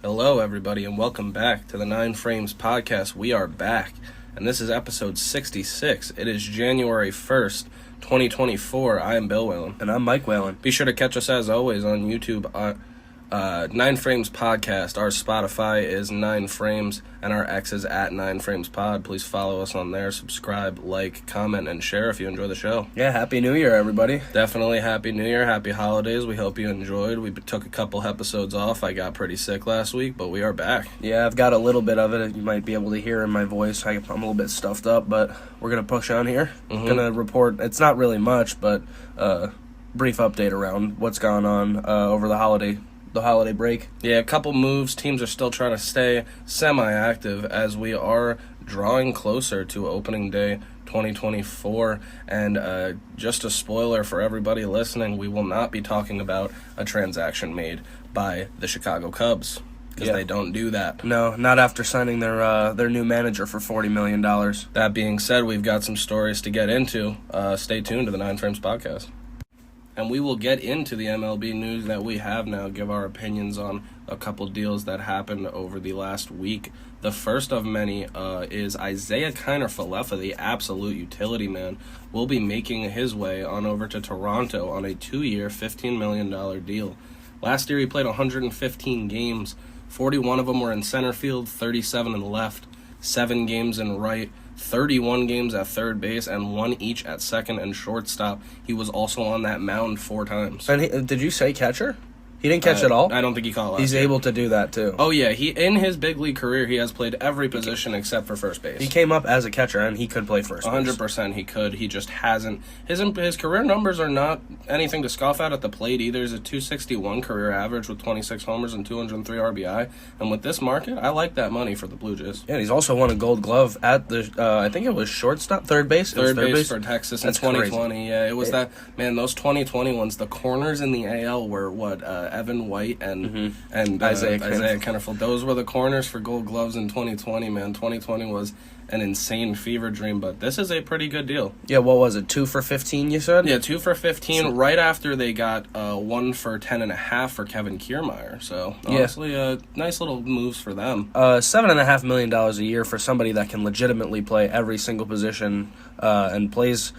Hello, everybody, and welcome back to the 9 Frames podcast. We are back, and this is episode 66. It is January 1st, 2024. I am Bill Whalen. And I'm Mike Whalen. Be sure to catch us, as always, on YouTube. 9 Frames Podcast. Our Spotify is 9 Frames, and our X is at 9 Frames Pod. Please follow us on there. Subscribe, like, comment, and share if you enjoy the show. Yeah, Happy New Year, everybody. Definitely Happy New Year. Happy holidays. We hope you enjoyed. We took a couple episodes off. I got pretty sick last week, but we are back. Yeah, I've got a little bit of it. You might be able to hear in my voice. I'm a little bit stuffed up, but we're going to push on here. Going to report. It's not really much, but brief update around what's gone on over the holiday break. Yeah, a couple moves. Teams are still trying to stay semi-active as we are drawing closer to opening day 2024. And just a spoiler for everybody listening, we will not be talking about a transaction made by the Chicago Cubs because they don't do that. No, not after signing their new manager for $40 million. That being said, we've got some stories to get into. Stay tuned to the 9 Frames podcast. And we will get into the MLB news that we have now, give our opinions on a couple deals that happened over the last week. The first of many is Isaiah Kiner-Falefa, the absolute utility man, will be making his way on over to Toronto on a 2-year, $15 million deal. Last year he played 115 games. 41 of them were in center field, 37 in left, 7 games in right, 31 games at third base, and 1 each at second and shortstop. He was also on that mound 4 times. And did you say catcher? He didn't catch at all? I don't think he caught last He's year. able to do that, too. Oh, yeah. In his big league career, he has played every position except for first base. He came up as a catcher, and he could play first base. 100% he could. He just hasn't. His career numbers are not anything to scoff at the plate either. He's a .261 career average with 26 homers and 203 RBI. And with this market, I like that money for the Blue Jays. Yeah, and he's also won a Gold Glove at the, I think it was shortstop, third base? Third base for Texas in 2020. Crazy. Yeah, it was that, man, those 2020 ones, the corners in the AL were Evan White and Isaiah Kiner-Falefa. Those were the corners for Gold Gloves in 2020, man. 2020 was an insane fever dream, but this is a pretty good deal. Yeah, what was it, 2 for 15, you said? Yeah, 2 for 15, right after they got 1 for 10.5 for Kevin Kiermaier. So, honestly, nice little moves for them. $7.5 million a year for somebody that can legitimately play every single position and plays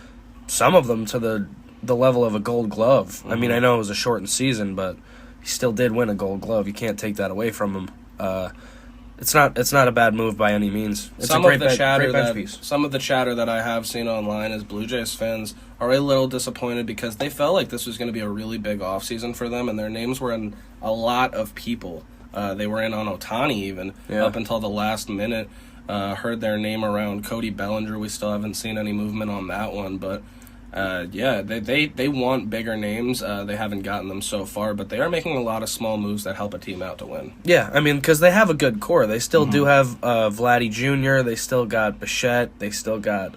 some of them to the level of a Gold Glove. I mean, I know it was a shortened season, but he still did win a Gold Glove. You can't take that away from him. It's not a bad move by any means. It's some a great of the bench piece. Some of the chatter that I have seen online is Blue Jays fans are a little disappointed because they felt like this was going to be a really big offseason for them, and their names were in a lot of people. They were in on Ohtani even up until the last minute. Heard their name around Cody Bellinger. We still haven't seen any movement on that one, but they want bigger names. They haven't gotten them so far, but they are making a lot of small moves that help a team out to win. Yeah, I mean, because they have a good core. They still do have Vladdy Jr., they still got Bichette, they still got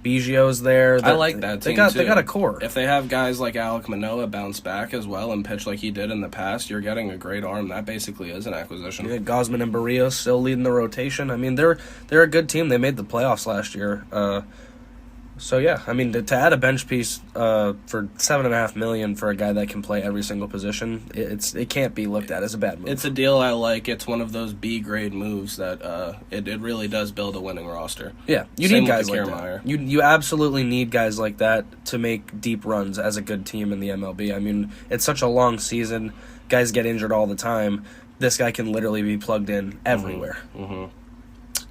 Biggio's there. I like that team, They got a core. If they have guys like Alek Manoah bounce back as well and pitch like he did in the past, you're getting a great arm. That basically is an acquisition. Yeah, Gosman and Barrios still leading the rotation. I mean, they're a good team. They made the playoffs last year. So, yeah, I mean, to add a bench piece for $7.5 million for a guy that can play every single position, it can't be looked at as a bad move. It's a deal I like. It's one of those B-grade moves that it really does build a winning roster. Yeah, you Same need guys with like Kiermaier. that. You absolutely need guys like that to make deep runs as a good team in the MLB. I mean, it's such a long season. Guys get injured all the time. This guy can literally be plugged in everywhere.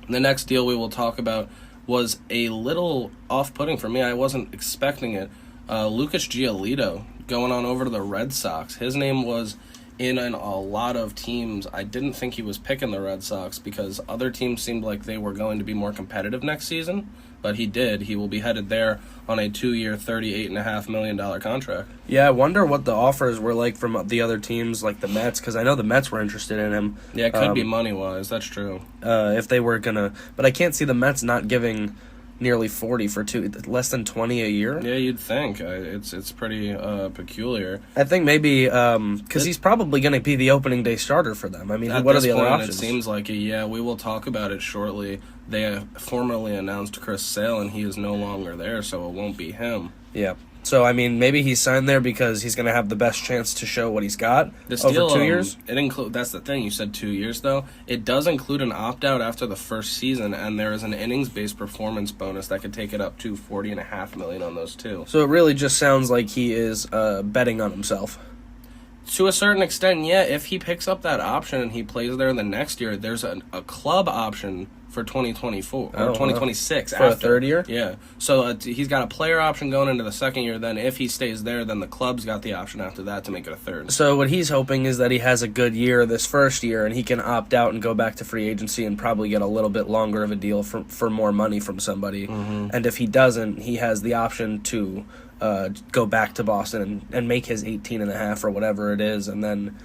The next deal we will talk about was a little off-putting for me. I wasn't expecting it. Lucas Giolito going on over to the Red Sox. His name was in a lot of teams. I didn't think he was picking the Red Sox because other teams seemed like they were going to be more competitive next season, but he did. He will be headed there on a 2-year, $38.5 million contract. Yeah, I wonder what the offers were like from the other teams, like the Mets, because I know the Mets were interested in him. Yeah, it could be money-wise. That's true. If they were going to... But I can't see the Mets not giving nearly 40 for less than 20 a year. Yeah, you'd think. It's pretty peculiar. I think maybe because he's probably going to be the opening day starter for them. I mean, what are the other options? It seems like it. Yeah, we will talk about it shortly. They formally announced Chris Sale, and he is no longer there, so it won't be him. Yeah. So, I mean, maybe he's signed there because he's going to have the best chance to show what he's got This over deal, 2 years. That's the thing. You said 2 years, though. It does include an opt-out after the first season, and there is an innings-based performance bonus that could take it up to $40.5 million on those two. So it really just sounds like he is betting on himself. To a certain extent, yeah. If he picks up that option and he plays there the next year, there's a club option for 2024 or 2026 for a third year. Yeah, so he's got a player option going into the second year. Then if he stays there, then the club's got the option after that to make it a third. So what he's hoping is that he has a good year this first year, and he can opt out and go back to free agency and probably get a little bit longer of a deal for more money from somebody. Mm-hmm. And if he doesn't, he has the option to go back to Boston and make his 18.5 or whatever it is, and then.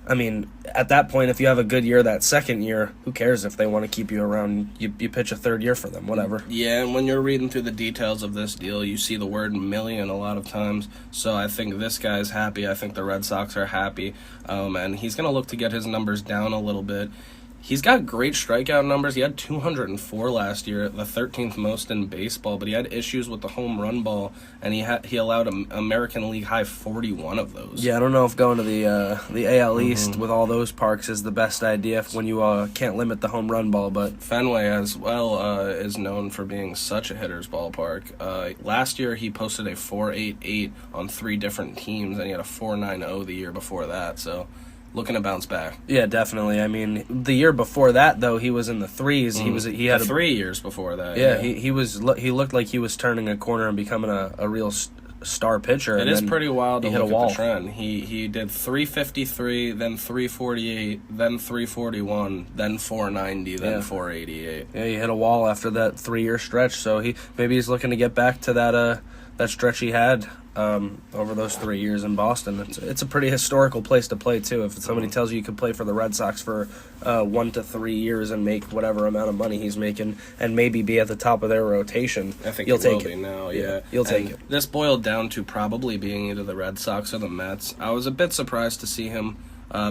I mean, at that point, if you have a good year that second year, who cares if they want to keep you around? You pitch a third year for them, whatever. Yeah, and when you're reading through the details of this deal, you see the word million a lot of times. So I think this guy's happy. I think the Red Sox are happy. And he's going to look to get his numbers down a little bit. He's got great strikeout numbers. He had 204 last year, the 13th most in baseball, but he had issues with the home run ball, and he allowed an American League high 41 of those. Yeah, I don't know if going to the AL East with all those parks is the best idea when you can't limit the home run ball, but Fenway as well is known for being such a hitter's ballpark. Last year he posted a 4.88 on 3 different teams, and he had a 4.90 the year before that, so looking to bounce back. Yeah, definitely. I mean, the year before that, though, he was in the threes. He had 3 years before that. Yeah, he looked like he was turning a corner and becoming a real star pitcher. It is pretty wild to look at the trend. He did 353, then 348, then 341, then 490, then 488. Yeah, he hit a wall after that 3-year stretch. So maybe he's looking to get back to that stretch he had over those 3 years in Boston. It's a pretty historical place to play too. If somebody tells you could play for the Red Sox for 1 to 3 years and make whatever amount of money he's making, and maybe be at the top of their rotation, I think you'll he will take be it now. Yeah, you'll take it. This boiled down to probably being either the Red Sox or the Mets. I was a bit surprised to see him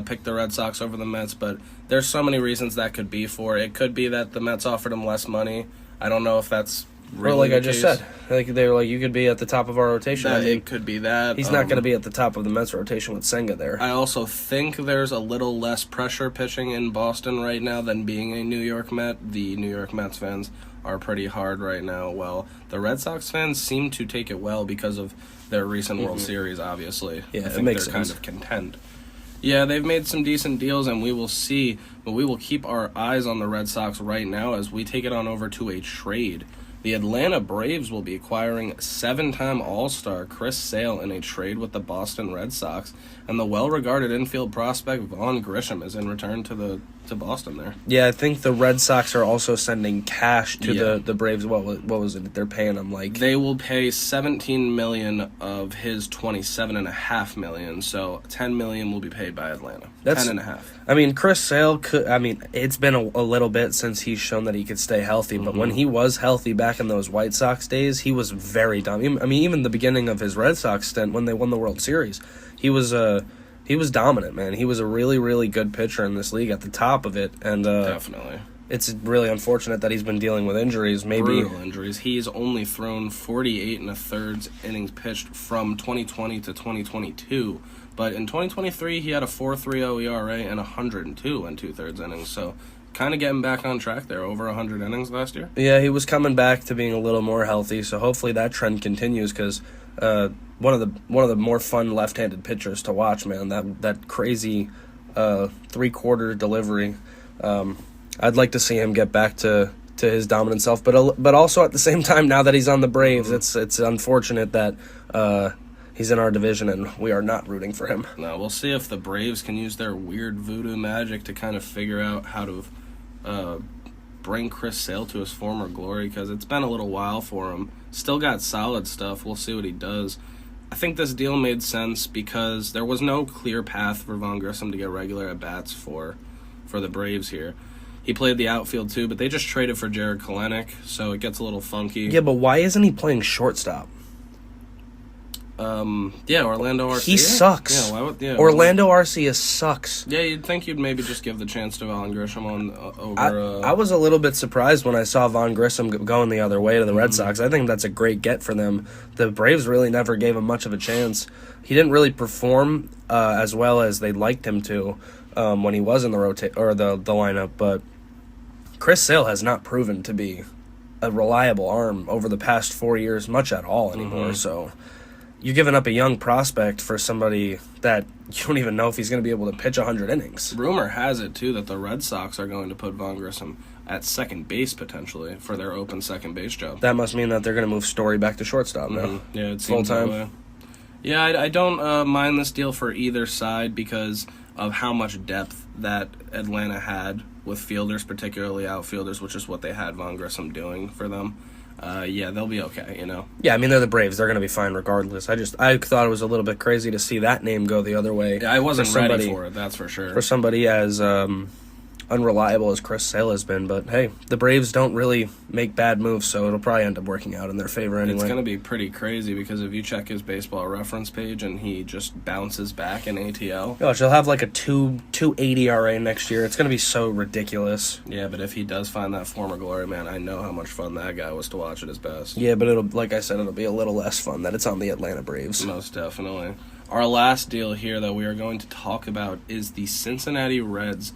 pick the Red Sox over the Mets, but there's so many reasons that could be for. It could be that the Mets offered him less money. I don't know if that's really like the I just case. said, like they were like, you could be at the top of our rotation. I mean, It could be that. he's not going to be at the top of the Mets rotation with Senga there. I also think there's a little less pressure pitching in Boston right now than being a New York Met. The New York Mets fans are pretty hard right now. Well, the Red Sox fans seem to take it well because of their recent World Series, obviously. Yeah, I it think makes they're sense. kind of content. Yeah, they've made some decent deals, and we will see. But we will keep our eyes on the Red Sox right now as we take it on over to a trade. The Atlanta Braves will be acquiring 7-time All-Star Chris Sale in a trade with the Boston Red Sox, and the well-regarded infield prospect Vaughn Grissom is in return to Boston there. Yeah, I think the Red Sox are also sending cash to the Braves. What was it? They're paying them like They will pay $17 million of his $27.5 million, so $10 million will be paid by Atlanta. That's 10.5. I mean, Chris Sale could. I mean, it's been a little bit since he's shown that he could stay healthy, but when he was healthy back in those White Sox days, he was very dominant. I mean, even the beginning of his Red Sox stint when they won the World Series, he was dominant, man. He was a really, really good pitcher in this league at the top of it, and Definitely. it's really unfortunate that he's been dealing with injuries. Maybe Brutal injuries. He's only thrown 48 1/3 innings pitched from 2020 to 2022. But in 2023, he had a 4.30 ERA and 102 and 2/3 innings. So kind of getting back on track there. Over 100 innings last year. Yeah, he was coming back to being a little more healthy. So hopefully that trend continues because one of the more fun left-handed pitchers to watch, man. That crazy 3/4 delivery. I'd like to see him get back to his dominant self, but also at the same time, now that he's on the Braves, it's unfortunate that he's in our division and we are not rooting for him. Now we'll see if the Braves can use their weird voodoo magic to kind of figure out how to bring Chris Sale to his former glory, because it's been a little while for him. Still got solid stuff. We'll see what he does. I think this deal made sense because there was no clear path for Vaughn Grissom to get regular at-bats for the Braves here. He played the outfield too, but they just traded for Jared Kelenic, so it gets a little funky. Yeah, but why isn't he playing shortstop? Orlando Arcia. He sucks. Yeah, why would, Orlando Arcia sucks. Yeah, you'd think you'd maybe just give the chance to Von Grissom over. I was a little bit surprised when I saw Von Grissom going the other way to the Red Sox. I think that's a great get for them. The Braves really never gave him much of a chance. He didn't really perform as well as they'd liked him to when he was in the the lineup. But Chris Sale has not proven to be a reliable arm over the past 4 years much at all anymore. So you're giving up a young prospect for somebody that you don't even know if he's going to be able to pitch 100 innings. Rumor has it, too, that the Red Sox are going to put Von Grissom at second base, potentially, for their open second base job. That must mean that they're going to move Story back to shortstop now. Yeah, it seems that way. Yeah, I don't mind this deal for either side because of how much depth that Atlanta had with fielders, particularly outfielders, which is what they had Von Grissom doing for them. They'll be okay, you know. Yeah, I mean, they're the Braves. They're going to be fine regardless. I thought it was a little bit crazy to see that name go the other way. Yeah, I wasn't ready for it, that's for sure. For somebody as unreliable as Chris Sale has been. But, hey, the Braves don't really make bad moves, so it'll probably end up working out in their favor anyway. It's going to be pretty crazy because if you check his baseball reference page and he just bounces back in ATL. Gosh, he'll have like a 2.80 ERA next year. It's going to be so ridiculous. Yeah, but if he does find that former glory, man, I know how much fun that guy was to watch at his best. Yeah, but like I said, it'll be a little less fun that it's on the Atlanta Braves. Most definitely. Our last deal here that we are going to talk about is the Cincinnati Reds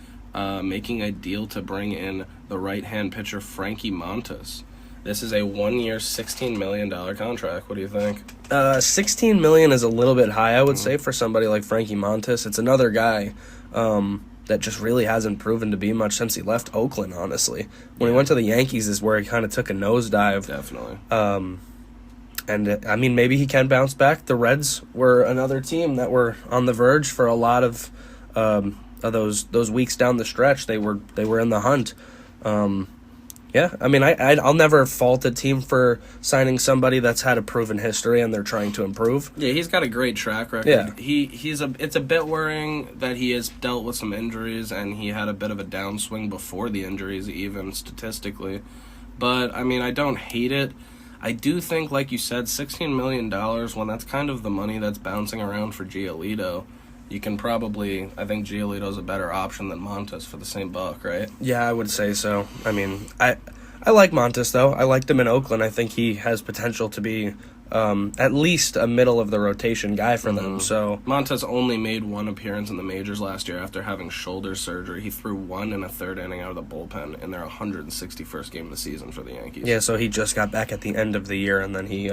making a deal to bring in the right-hand pitcher Frankie Montas. This is a 1-year, $16 million contract. What do you think? $16 million is a little bit high, I would say, for somebody like Frankie Montas. It's another guy that just really hasn't proven to be much since he left Oakland, honestly. When he went to the Yankees is where he kind of took a nosedive. Definitely. And, I mean, maybe he can bounce back. The Reds were another team that were on the verge for a lot of those weeks down the stretch. They were in the hunt. I mean, I'll never fault a team for signing somebody that's had a proven history and they're trying to improve. Yeah, he's got a great track record. Yeah. It's a bit worrying that he has dealt with some injuries and he had a bit of a downswing before the injuries, even statistically. But, I mean, I don't hate it. I do think, like you said, $16 million, when that's kind of the money that's bouncing around for Giolito, you can probably, I think Giolito's a better option than Montas for the same buck, right? Yeah, I would say so. I mean, I like Montas, though. I liked him in Oakland. I think he has potential to be at least a middle-of-the-rotation guy for them. So Montas only made one appearance in the majors last year after having shoulder surgery. He threw 1 1/3 inning out of the bullpen in their 161st game of the season for the Yankees. Yeah, so he just got back at the end of the year, and then he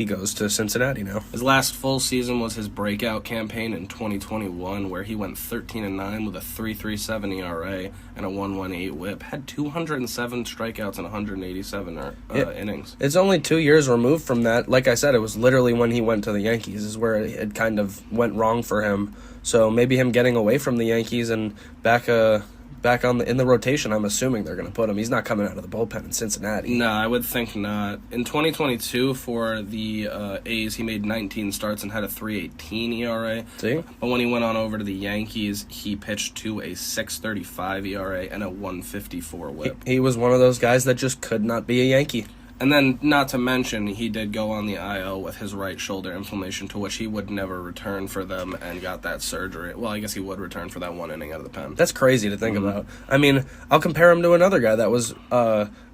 goes to Cincinnati now. His last full season was his breakout campaign in 2021, where he went 13-9 with a 3.37 ERA and a 1.18 WHIP. Had 207 strikeouts in 187 innings. It's only 2 years removed from that. Like I said, it was literally when he went to the Yankees is where it kind of went wrong for him. So maybe him getting away from the Yankees and back in the rotation, I'm assuming they're going to put him. He's not coming out of the bullpen in Cincinnati. No, I would think not. In 2022, for the A's, he made 19 starts and had a 3.18 ERA. See? But when he went on over to the Yankees, he pitched to a 6.35 ERA and a 1.54 WHIP. He was one of those guys that just could not be a Yankee. And then, not to mention, he did go on the IL with his right shoulder inflammation, to which he would never return for them and got that surgery. Well, I guess he would return for that 1 inning out of the pen. That's crazy to think about. I mean, I'll compare him to another guy that was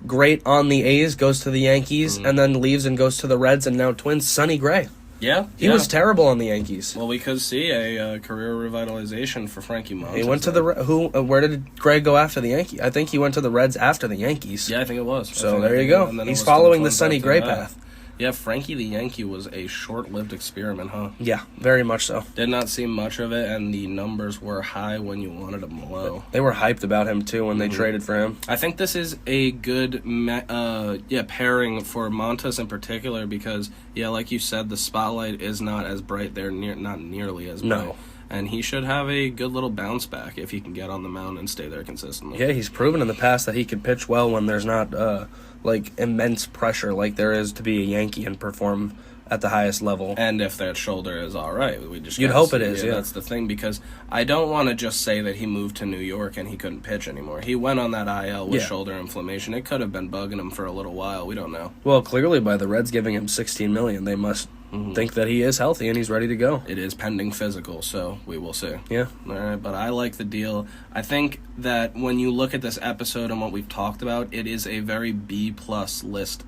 great on the A's, goes to the Yankees, and then leaves and goes to the Reds, and now Twins, Sonny Gray. Yeah. He was terrible on the Yankees. Well, we could see a career revitalization for Frankie Montas. He went to where did Greg go after the Yankees? I think he went to the Reds after the Yankees. Yeah, I think it was. So there you go. He's following the Sonny Gray path. Yeah, Frankie the Yankee was a short-lived experiment, huh? Yeah, very much so. Did not see much of it, and the numbers were high when you wanted them low. They were hyped about him, too, when they traded for him. I think this is a good pairing for Montas in particular because, like you said, the spotlight is not as bright there, not nearly as bright. No. And he should have a good little bounce back if he can get on the mound and stay there consistently. Yeah, he's proven in the past that he can pitch well when there's not immense pressure like there is to be a Yankee and perform at the highest level. And if that shoulder is all right, you'd hope it is. Yeah, that's the thing, because I don't want to just say that he moved to New York and he couldn't pitch anymore. He went on that IL with shoulder inflammation. It could have been bugging him for a little while. We don't know. Well, clearly by the Reds giving him $16 million, they must think that he is healthy and he's ready to go. It is pending physical, so we will see. Yeah. All right, but I like the deal. I think that when you look at this episode and what we've talked about, it is a very B-plus list,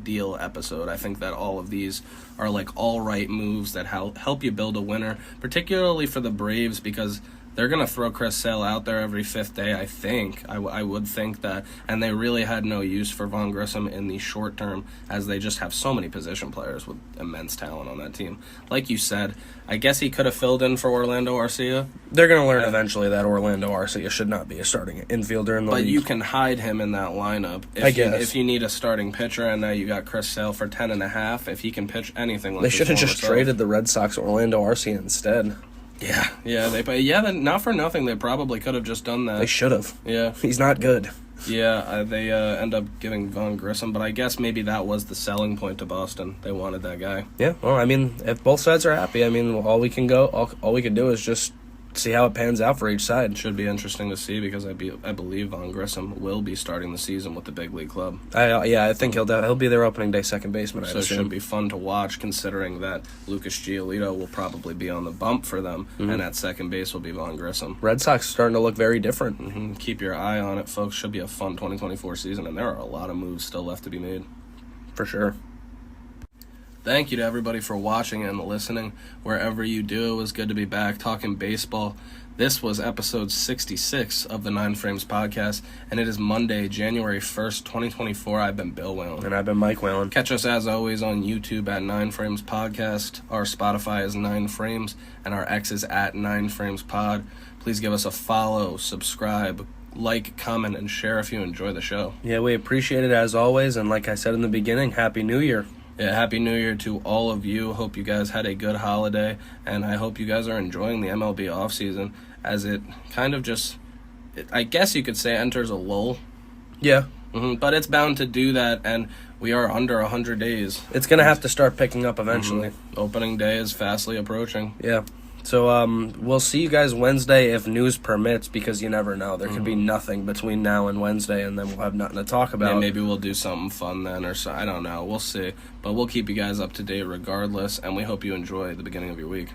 deal episode. I think that all of these are, all right moves that help you build a winner, particularly for the Braves, because they're going to throw Chris Sale out there every fifth day, I think. I would think that. And they really had no use for Von Grissom in the short term, as they just have so many position players with immense talent on that team. Like you said, I guess he could have filled in for Orlando Arcia. They're going to learn eventually that Orlando Arcia should not be a starting infielder in the league. But you can hide him in that lineup. If you need a starting pitcher, and now you got Chris Sale for 10.5, if he can pitch anything like they should have just traded the Red Sox Orlando Arcia instead. Then not for nothing, they probably could have just done that. They should have. Yeah. He's not good. Yeah, they end up giving Von Grissom, but I guess maybe that was the selling point to Boston. They wanted that guy. Yeah, well, if both sides are happy, all we can do is just see how it pans out for each side. Should be interesting to see, because I believe Von Grissom will be starting the season with the big league club. I think he'll be their opening day second baseman. So it should be fun to watch, considering that Lucas Giolito will probably be on the bump for them, and at second base will be Von Grissom. Red Sox starting to look very different. Keep your eye on it, folks. Should be a fun 2024 season, and there are a lot of moves still left to be made. For sure. Thank you to everybody for watching and listening. Wherever you do, it was good to be back talking baseball. This was episode 66 of the 9 Frames podcast, and it is Monday, January 1st, 2024. I've been Bill Whalen. And I've been Mike Whalen. Catch us, as always, on YouTube at 9 Frames Podcast. Our Spotify is 9 Frames, and our X is at 9 Frames Pod. Please give us a follow, subscribe, like, comment, and share if you enjoy the show. Yeah, we appreciate it as always, and like I said in the beginning, Happy New Year. Yeah, Happy New Year to all of you. Hope you guys had a good holiday, and I hope you guys are enjoying the MLB offseason, as it kind of I guess you could say, enters a lull. Yeah. But it's bound to do that, and we are under 100 days. It's going to have to start picking up eventually. Opening day is fastly approaching. Yeah. So we'll see you guys Wednesday if news permits, because you never know. There could be nothing between now and Wednesday, and then we'll have nothing to talk about. Yeah, maybe we'll do something fun then, or so. I don't know. We'll see. But we'll keep you guys up to date regardless, and we hope you enjoy the beginning of your week.